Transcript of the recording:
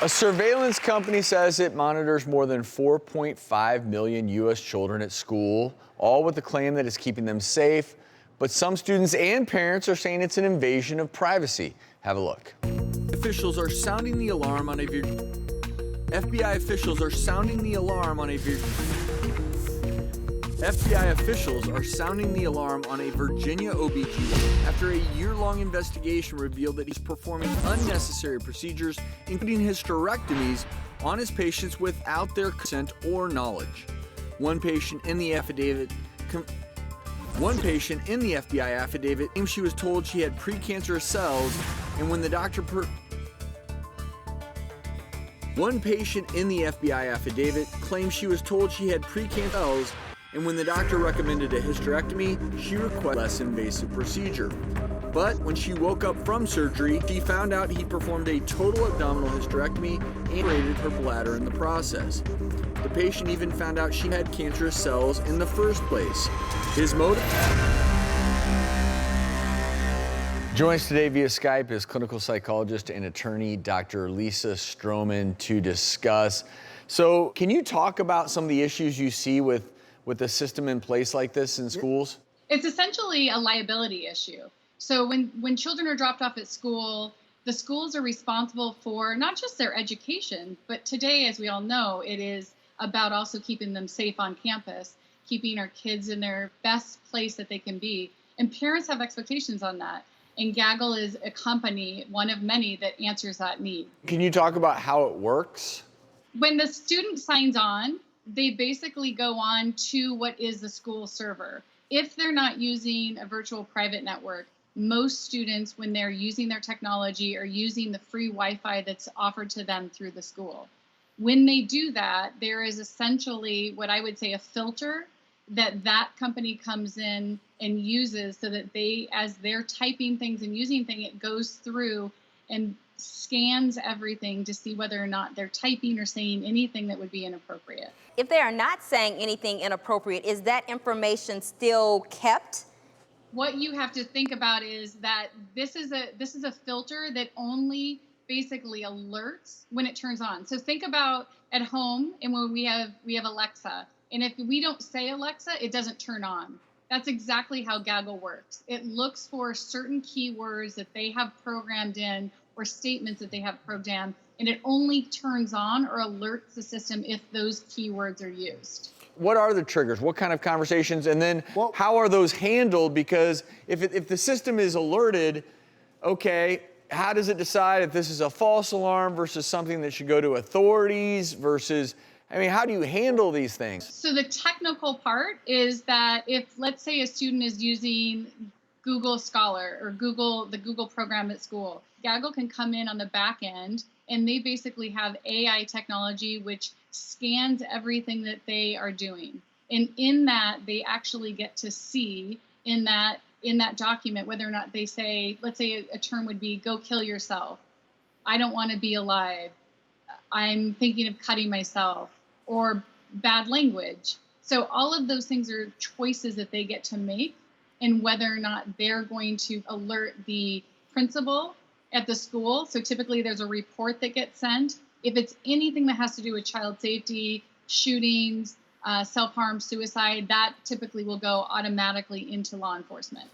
A surveillance company says it monitors more than 4.5 million U.S. children at school, all with the claim that it's keeping them safe. But some students and parents are saying it's an invasion of privacy. Have a look. Officials are sounding the alarm on a FBI officials are sounding the alarm on a FBI officials are sounding the alarm on a Virginia OB-GYN after a year-long investigation revealed that he's performing unnecessary procedures, including hysterectomies, on his patients without their consent or knowledge. One patient in the FBI affidavit claimed she was told she had precancerous cells, and when the doctor One patient in the FBI affidavit claims she was told she had precancerous cells, and when the doctor recommended a hysterectomy, she requested a less invasive procedure. But when she woke up from surgery, she found out he performed a total abdominal hysterectomy and raided her bladder in the process. The patient even found out she had cancerous cells in the first place. His motive? Joins us today via Skype is clinical psychologist and attorney Dr. Lisa Stroman to discuss. So can you talk about some of the issues you see with a system in place like this in schools? It's essentially a liability issue. So when children are dropped off at school, the schools are responsible for not just their education, but today, as we all know, it is about also keeping them safe on campus, keeping our kids in their best place that they can be. And parents have expectations on that. And Gaggle is a company, one of many, that answers that need. Can you talk about how it works? When the student signs on, they basically go on to what is the school server. If they're not using a virtual private network, most students, when they're using their technology, are using the free Wi-Fi that's offered to them through the school. When they do that, there is essentially what I would say a filter that company comes in and uses so that they, as they're typing things and using things, it goes through and scans everything to see whether or not they're typing or saying anything that would be inappropriate. If they are not saying anything inappropriate, is that information still kept? What you have to think about is that this is a filter that only basically alerts when it turns on. So think about at home, and when we have Alexa, and if we don't say Alexa, it doesn't turn on. That's exactly how Gaggle works. It looks for certain keywords that they have programmed in or statements that they have programmed, and it only turns on or alerts the system if those keywords are used. What are the triggers? What kind of conversations? And then how are those handled? Because if the system is alerted, okay, how does it decide if this is a false alarm versus something that should go to authorities versus, I mean, how do you handle these things? So the technical part is that if, let's say, a student is using Google Scholar or the Google program at school, Gaggle can come in on the back end, and they basically have AI technology which scans everything that they are doing. And in that, they actually get to see in that document whether or not they say, let's say a term would be, go kill yourself. I don't want to be alive. I'm thinking of cutting myself, or bad language. So all of those things are choices that they get to make, and whether or not they're going to alert the principal at the school. So typically there's a report that gets sent. If it's anything that has to do with child safety, shootings, self-harm, suicide, that typically will go automatically into law enforcement.